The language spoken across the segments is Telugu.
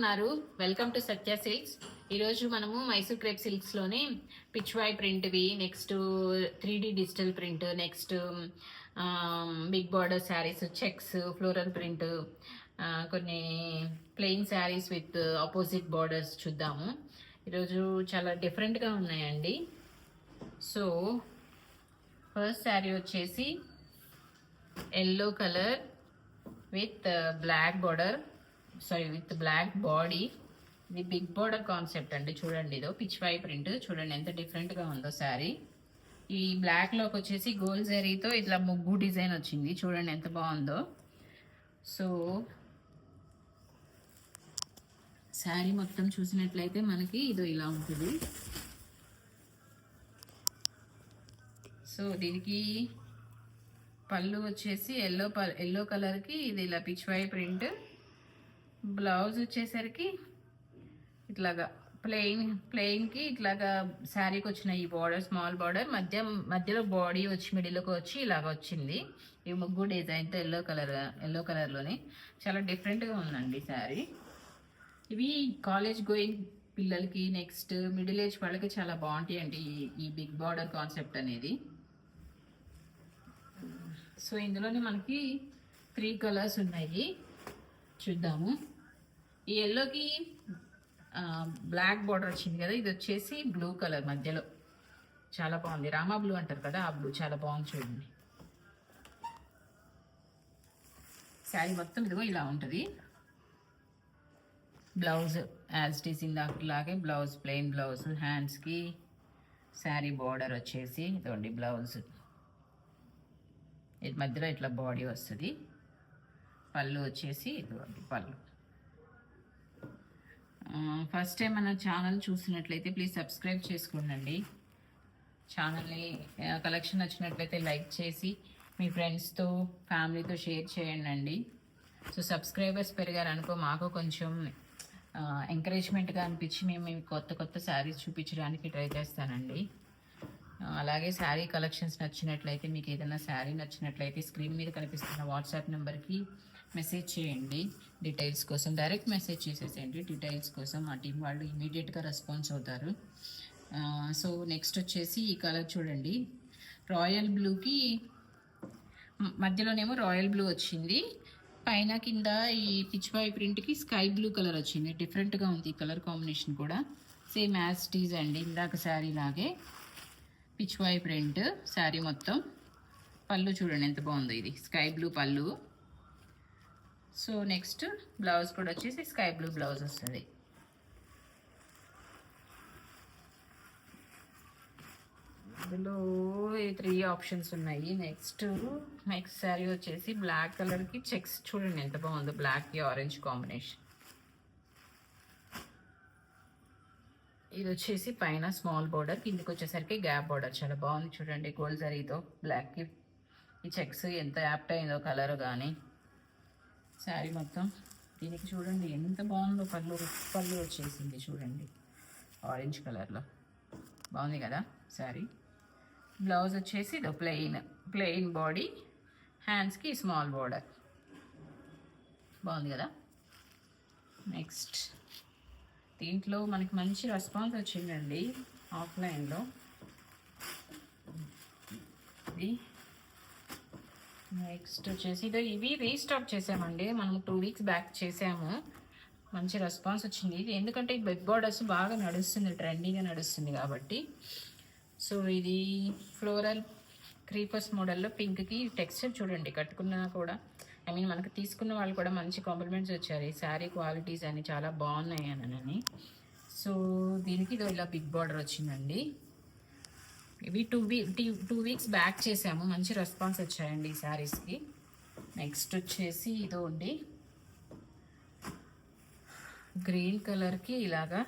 ఉన్నారు? Welcome to Satya silks. ఈరోజు మనము మైసూర్ క్రేప్ సిల్క్స్లోని పిచ్వాయ్ ప్రింట్వి, next 3D digital print, next big border sarees, checks, floral print, కొన్ని plain sarees with opposite borders చూద్దాము. ఈరోజు చాలా డిఫరెంట్గా ఉన్నాయండి. సో ఫస్ట్ శారీ వచ్చేసి yellow colour with black border, with black body. ఇది బిగ్ బార్డర్ కాన్సెప్ట్ అండి. చూడండి, ఇదో పిచ్వాయ్ ప్రింట్ చూడండి ఎంత డిఫరెంట్గా ఉందో శారీ. ఈ బ్లాక్లోకి వచ్చేసి గోల్డ్ జరీతో ఇట్లా ముగ్గు డిజైన్ వచ్చింది. చూడండి ఎంత బాగుందో. సో శారీ మొత్తం చూసినట్లయితే మనకి ఇదో ఇలా ఉంటుంది. సో దీనికి పళ్ళు వచ్చేసి ఎల్లో కలర్కి ఇది ఇలా పిచ్వాయ్ ప్రింట్. బ్లౌజ్ వచ్చేసరికి ఇట్లాగా ప్లెయిన్కి ఇట్లాగా శారీకి వచ్చిన ఈ బార్డర్, స్మాల్ బార్డర్, మధ్యలో బాడీ వచ్చి మిడిల్కి వచ్చి ఇలాగ వచ్చింది. ఈ ముగ్గు డిజైన్తో ఎల్లో కలర్లోనే చాలా డిఫరెంట్గా ఉందండి శారీ. ఇవి కాలేజ్ గోయింగ్ పిల్లలకి, నెక్స్ట్ మిడిల్ ఏజ్ వాళ్ళకి చాలా బాగుంటాయి అండి ఈ బిగ్ బార్డర్ కాన్సెప్ట్ అనేది. సో ఇందులోనే మనకి 3 కలర్స్ ఉన్నాయి, చూద్దాము. ఈ ఎల్లోకి బ్లాక్ బార్డర్ వచ్చింది కదా, ఇది వచ్చేసి బ్లూ కలర్ మధ్యలో చాలా బాగుంది. రామా బ్లూ అంటారు కదా, ఆ బ్లూ చాలా బాగుంది. చూడండి శారీ మొత్తం ఇదిగో ఇలా ఉంటుంది. బ్లౌజ్ యాజ్ ఇట్ ఈస్ ఇందాకలాగే బ్లౌజ్, ప్లెయిన్ బ్లౌజ్. హ్యాండ్స్కి శారీ బార్డర్ వచ్చేసి ఇదిగోండి బ్లౌజ్, ఇది మధ్యలో ఇట్లా బాడీ వస్తుంది. పళ్ళు వచ్చేసి ఇదిగోండి పళ్ళు. ఫస్ట్ టైం మన ఛానల్ చూసినట్లయితే ప్లీజ్ సబ్స్క్రైబ్ చేసుకోండి. ఛానల్ని కలెక్షన్ నచ్చినట్లయితే లైక్ చేసి మీ ఫ్రెండ్స్తో, ఫ్యామిలీతో షేర్ చేయండి. సో సబ్స్క్రైబర్స్ పెరిగారనుకో మాకు కొంచెం ఎంకరేజ్మెంట్గా అనిపించి మేము కొత్త శారీస్ చూపించడానికి ట్రై చేస్తానండి. అలాగే శారీ కలెక్షన్స్ నచ్చినట్లయితే, మీకు ఏదైనా శారీ నచ్చినట్లయితే స్క్రీన్ మీద కనిపిస్తున్న వాట్సాప్ నెంబర్కి మెసేజ్ చేయండి. డీటెయిల్స్ కోసం డైరెక్ట్ మెసేజ్ చేసేసేయండి. డీటెయిల్స్ కోసం మా టీం వాళ్ళు ఇమీడియట్గా రెస్పాన్స్ అవుతారు. సో నెక్స్ట్ వచ్చేసి ఈ కలర్ చూడండి, రాయల్ బ్లూకి మధ్యలోనేమో రాయల్ బ్లూ వచ్చింది, పైన కింద ఈ పిచ్వాయ్ ప్రింట్కి స్కై బ్లూ కలర్ వచ్చింది. డిఫరెంట్గా ఉంది ఈ కలర్ కాంబినేషన్ కూడా. సేమ్ యాజ్ టీజ్ అండి, ఇందాక శారీ లాగే పిచ్వాయ్ ప్రింట్ శారీ మొత్తం. పళ్ళు చూడండి ఎంత బాగుందో, ఇది స్కై బ్లూ పళ్ళు. సో నెక్స్ట్ బ్లౌజ్ కూడా వచ్చేసి స్కై బ్లూ బ్లౌజ్ వస్తుంది. ఇందులో 3 ఆప్షన్స్ ఉన్నాయి. నెక్స్ట్ శారీ వచ్చేసి బ్లాక్ కలర్కి చెక్స్ చూడండి ఎంత బాగుందో, బ్లాక్కి ఆరెంజ్ కాంబినేషన్. ఇది వచ్చేసి పైన స్మాల్ బార్డర్, కిందకి వచ్చేసరికి గ్యాప్ బార్డర్. చాలా బాగుంది చూడండి, గోల్డ్ జరీతో బ్లాక్కి ఈ చెక్స్ ఎంత యాప్ట్ అయిందో కలర్ కానీ. శారీ మొత్తం దీనికి చూడండి ఎంత బాగుందో, పళ్ళు వచ్చేసింది చూడండి ఆరెంజ్ కలర్లో, బాగుంది కదా శారీ. బ్లౌజ్ వచ్చేసి ఇదో ప్లెయిన్ బాడీ, హ్యాండ్స్కి స్మాల్ బార్డర్, బాగుంది కదా. నెక్స్ట్ దీంట్లో మనకి మంచి రెస్పాన్స్ వచ్చిందండి ఆఫ్లైన్లో. ఇది నెక్స్ట్ వచ్చేసి ఇవి రీస్టాక్ చేసామండి, మనం 2 వీక్స్ బ్యాక్ చేసాము. మంచి రెస్పాన్స్ వచ్చింది ఇది, ఎందుకంటే ఈ బిగ్ బార్డర్స్ బాగా నడుస్తుంది, ట్రెండీగా నడుస్తుంది కాబట్టి. సో ఇది ఫ్లోరల్ క్రీపర్స్ మోడల్లో పింక్కి టెక్స్చర్ చూడండి, కట్టుకున్నా కూడా మనకు తీసుకున్న వాళ్ళు కూడా మంచి కాంప్లిమెంట్స్ వచ్చారు. ఈ శారీ క్వాలిటీస్ అని చాలా బాగున్నాయి అని. సో దీనికి ఇదో ఇలా బిగ్ బార్డర్ వచ్చిందండి. ఇవి 2 వీక్స్ బ్యాక్ చేసాము, మంచి రెస్పాన్స్ వచ్చాయండి ఈ శారీస్కి. నెక్స్ట్ వచ్చేసి ఇదో అండి గ్రీన్ కలర్కి ఇలాగా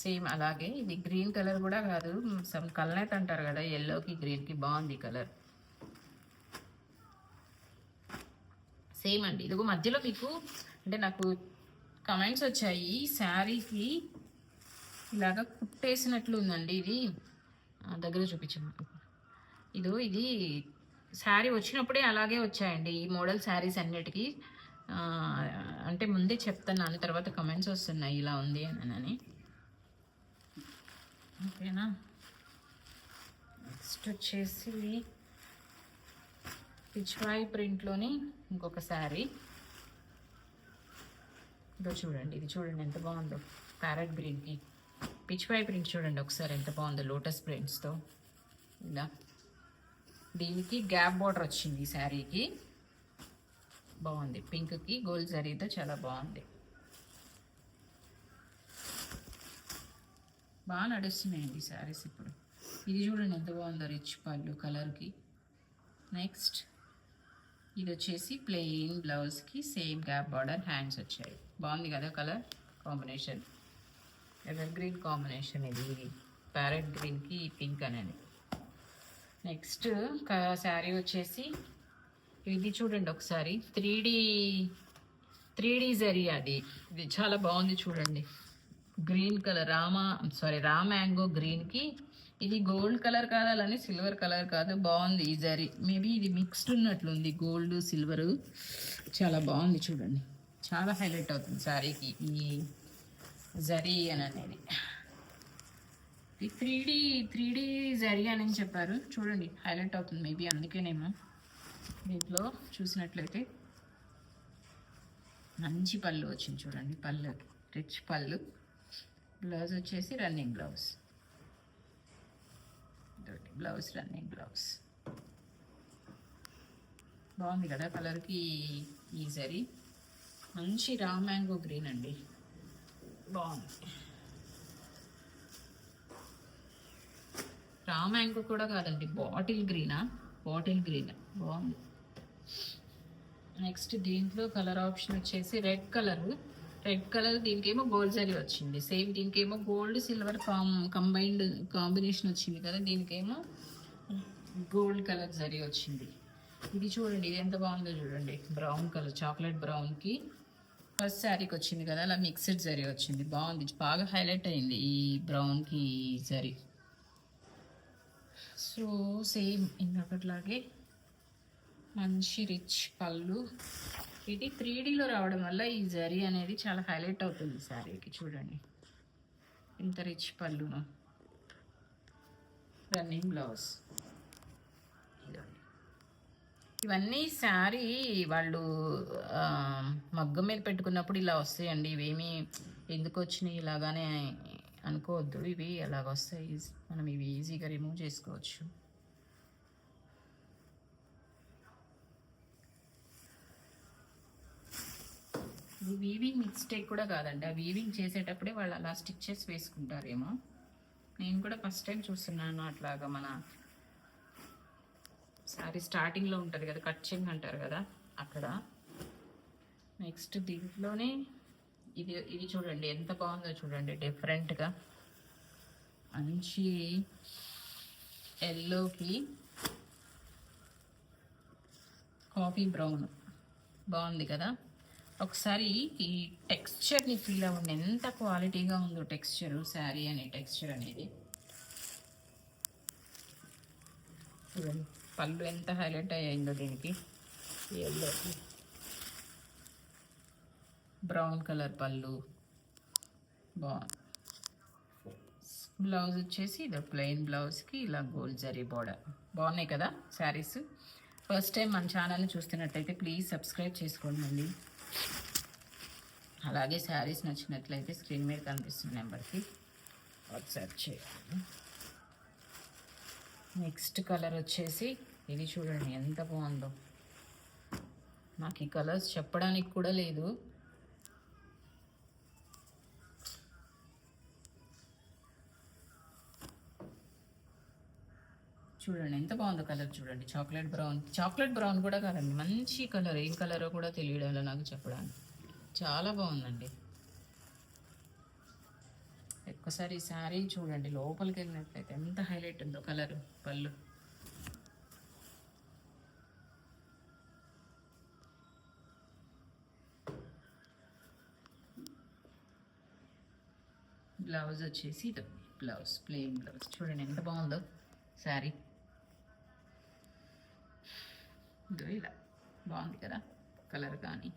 సేమ్ అలాగే, ఇది గ్రీన్ కలర్ కూడా కాదు, సమ్ కల్నెట్ అంటారు కదా, ఎల్లోకి గ్రీన్కి బాగుంది కలర్. సేమ్ అండి, ఇదిగో మధ్యలో మీకు అంటే నాకు కమెంట్స్ వచ్చాయి, శారీకి ఇలాగా కుట్టేసినట్లు ఉందండి. ఇది దగ్గర చూపించాము, ఇది శారీ వచ్చినప్పుడే అలాగే వచ్చాయండి ఈ మోడల్ శారీస్ అన్నిటికీ. అంటే ముందే చెప్తున్నాను, తర్వాత కమెంట్స్ వస్తున్నాయి ఇలా ఉంది అని. ఓకేనా. నెక్స్ట్ వచ్చేసి పిచ్వాయ్ ప్రింట్లోని ఇంకొక శారీ. ఇదో చూడండి, ఇది చూడండి ఎంత బాగుందో. ప్యారెట్ గ్రీన్కి పిచ్వాయ్ ప్రింట్ చూడండి ఒకసారి ఎంత బాగుందో, లోటస్ ప్రింట్స్తో. ఇలా దీనికి గ్యాప్ బార్డర్ వచ్చింది ఈ శారీకి, బాగుంది. పింక్కి గోల్డ్ జరీతో చాలా బాగుంది. బాగా నడుస్తున్నాయండి శారీస్ ఇప్పుడు. ఇది చూడండి ఎంత బాగుందో, రిచ్ పళ్ళు కలర్కి. నెక్స్ట్ ఇది వచ్చేసి ప్లెయిన్ బ్లౌజ్కి సేమ్ గ్యాప్ బార్డర్, హ్యాండ్స్ వచ్చాయి. బాగుంది కదా colour combination, ever green combination. ఇది ప్యారెట్ గ్రీన్కి పింక్ అనేది. నెక్స్ట్ శారీ వచ్చేసి ఇది చూడండి ఒకసారి, 3D జరీ అది. ఇది చాలా బాగుంది చూడండి. గ్రీన్ కలర్ రా మ్యాంగో గ్రీన్కి ఇది గోల్డ్ కలర్ కాదు, అలానే సిల్వర్ కలర్ కాదు, బాగుంది ఈ జరీ. మేబీ ఇది మిక్స్డ్ ఉన్నట్లుంది, గోల్డ్ సిల్వర్. చాలా బాగుంది చూడండి, చాలా హైలైట్ అవుతుంది శారీకి ఈ జరీ అనేది. ఈ 3D జరీ అని చెప్పారు చూడండి, హైలైట్ అవుతుంది. మేబీ అందుకేనేమో. దీంట్లో చూసినట్లయితే మంచి పళ్ళు వచ్చింది చూడండి, పళ్ళు రిచ్ పళ్ళు. బ్లౌజ్ వచ్చేసి running blouse, blouse running blouse. బాగుంది కదా కలర్కి ఈ జరీ. మంచి రా మ్యాంగో గ్రీన్ అండి, బాగుంది. రా మ్యాంగో కూడా కాదండి, బాటిల్ గ్రీన్ బాగుంది. నెక్స్ట్ దీంట్లో కలర్ ఆప్షన్ వచ్చేసి రెడ్ కలర్. దీనికేమో గోల్డ్ జరీ వచ్చింది, సేమ్ దీనికేమో గోల్డ్ సిల్వర్ కంబైన్డ్ కాంబినేషన్ వచ్చింది కదా, దీనికేమో గోల్డ్ కలర్ జరీ వచ్చింది. ఇది చూడండి, ఇది ఎంత బాగుందో చూడండి, బ్రౌన్ కలర్, చాక్లెట్ బ్రౌన్కి ఫస్ట్ శారీకి వచ్చింది కదా, అలా మిక్స్డ్ జరీ వచ్చింది. బాగుంది, బాగా హైలైట్ అయింది ఈ బ్రౌన్కి జరీ. సో సేమ్ ఇంకొకట్లాగే మంచి రిచ్ పళ్ళు. ఇది 3Dలో రావడం వల్ల ఈ జరీ అనేది చాలా హైలైట్ అవుతుంది శారీకి. చూడండి ఇంత రిచ్ పళ్ళును. Running blouse. ఇవన్నీ శారీ వాళ్ళు మగ్గం మీద పెట్టుకున్నప్పుడు ఇలా వస్తాయండి. ఇవేమీ ఎందుకు వచ్చినాయి ఇలాగానే అనుకోవద్దు, ఇవి ఎలాగ వస్తాయి. మనం ఇవి ఈజీగా రిమూవ్ చేసుకోవచ్చు. ఇది వీవింగ్ మిస్టేక్ కూడా కాదండి, ఆ వీవింగ్ చేసేటప్పుడే వాళ్ళు అలా స్టిచ్చెస్ వేసుకుంటారేమో. నేను కూడా ఫస్ట్ టైం చూస్తున్నాను అట్లాగా. మన శారీ స్టార్టింగ్లో ఉంటుంది కదా, కట్చింగ్ అంటారు కదా అక్కడ. నెక్స్ట్ దీంట్లోనే ఇది చూడండి ఎంత బాగుందో చూడండి, డిఫరెంట్గా మంచి ఎల్లోకి కాఫీ బ్రౌన్, బాగుంది కదా. ఒకసారి ఈ టెక్స్చర్ని ఫీల్ అవ్వండి, ఎంత క్వాలిటీగా ఉందో టెక్స్చరు, శారీ అనే టెక్స్చర్ అనేది. చూడండి పళ్ళు ఎంత హైలైట్ అయ్యిందో దీనికి. ఎల్లో బ్రౌన్ కలర్ పళ్ళు, బాగుంది. బ్లౌజ్ వచ్చేసి ఇది ప్లెయిన్ బ్లౌజ్కి ఇలా గోల్డ్ జరీ బోర్డర్. బాగున్నాయి కదా శారీస్. ఫస్ట్ టైం మన ఛానల్ని చూస్తున్నట్టయితే ప్లీజ్ సబ్స్క్రైబ్ చేసుకోండి. అలాగే శారీస్ నచ్చినట్లయితే స్క్రీన్ మీద కనిపిస్తున్న నెంబర్కి వాట్సాప్ చేయండి. నెక్స్ట్ కలర్ వచ్చేసి ఇది చూడండి ఎంత బాగుందో. నాకు ఈ కలర్స్ చెప్పడానికి కూడా లేదు. చూడండి ఎంత బాగుందో కలర్ చూడండి. చాక్లెట్ బ్రౌన్ కూడా కాదండి, మంచి కలర్. ఏం కలరో కూడా తెలియడంలో నాకు చెప్పడానికి. చాలా బాగుందండి. ఒక్కసారి ఈ శారీ చూడండి, లోపలికి వెళ్ళినట్లయితే ఎంత హైలైట్ ఉందో కలర్. పళ్ళు బ్లౌజ్ వచ్చేసి ఇది బ్లౌజ్, ప్లెయిన్ బ్లౌజ్. చూడండి ఎంత బాగుందో శారీ. ఇదో ఇలా బాగుంది కదా కలర్ కానీ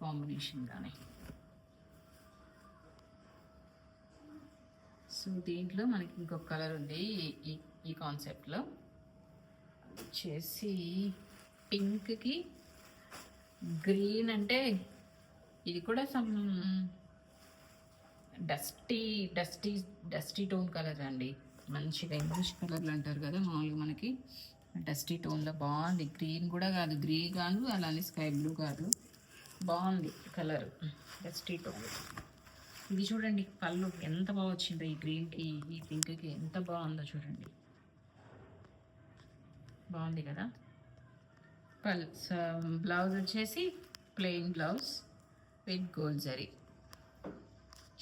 కాంబినేషన్ కానీ. సో దీంట్లో మనకి ఇంకొక కలర్ ఉంది ఈ ఈ కాన్సెప్ట్లో వచ్చేసి పింక్కి గ్రీన్. అంటే ఇది కూడా సమ్ డస్టీ టోన్ కలర్ అండి. మంచిగా ఇంగ్లీష్ కలర్లు అంటారు కదా మామూలుగా, మనకి డస్టీ టోన్లో బాగుంది. గ్రీన్ కూడా కాదు, గ్రీన్ కాదు, అలానే స్కై బ్లూ కాదు, బాగుంది కలర్, డస్టీ టోన్. ఇది చూడండి పళ్ళు ఎంత బాగా వచ్చిందో ఈ గ్రీన్కి ఈ పింక్కి, ఎంత బాగుందో చూడండి. బాగుంది కదా. బ్లౌజ్ వచ్చేసి plain blouse with gold zari.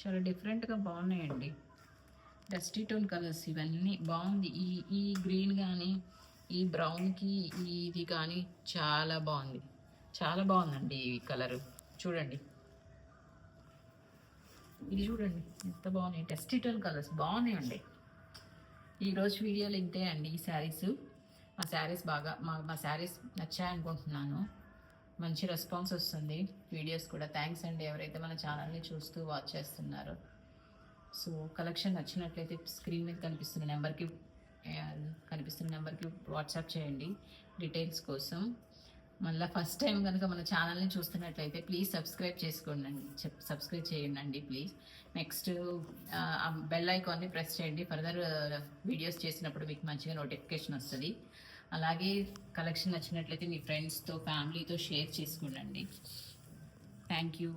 చాలా డిఫరెంట్గా బాగున్నాయండి. డస్టీ టోన్ కలర్స్ ఇవన్నీ బాగుంది. ఈ గ్రీన్ కానీ ఈ బ్రౌన్కి ఇది కానీ చాలా బాగుంది. చాలా బాగుందండి ఈ కలరు. చూడండి ఇది చూడండి ఎంత బాగున్నాయి. డస్టీ టోన్ కలర్స్ బాగున్నాయండి. ఈరోజు వీడియోలు ఇంతే అండి. ఈ శారీస్, మా శారీస్ బాగా మా శారీస్ నచ్చాయనుకుంటున్నాను. మంచి రెస్పాన్స్ వస్తుంది వీడియోస్ కూడా. థ్యాంక్స్ అండి ఎవరైతే మన ఛానల్ని చూస్తూ వాచ్ చేస్తున్నారో. సో కలెక్షన్ నచ్చినట్లయితే స్క్రీన్ మీద కనిపిస్తున్న నెంబర్కి వాట్సాప్ చేయండి డీటెయిల్స్ కోసం. మళ్ళీ ఫస్ట్ టైం కనుక మన ఛానల్ని చూస్తున్నట్లయితే ప్లీజ్ సబ్స్క్రైబ్ చేయండి ప్లీజ్. నెక్స్ట్ బెల్ ఐకాన్ని ప్రెస్ చేయండి. ఫర్దర్ వీడియోస్ చేసినప్పుడు మీకు మంచిగా నోటిఫికేషన్ వస్తుంది. అలాగే కలెక్షన్ నచ్చినట్లయితే మీ ఫ్రెండ్స్తో ఫ్యామిలీతో షేర్ చేసుకోండి. Thank you.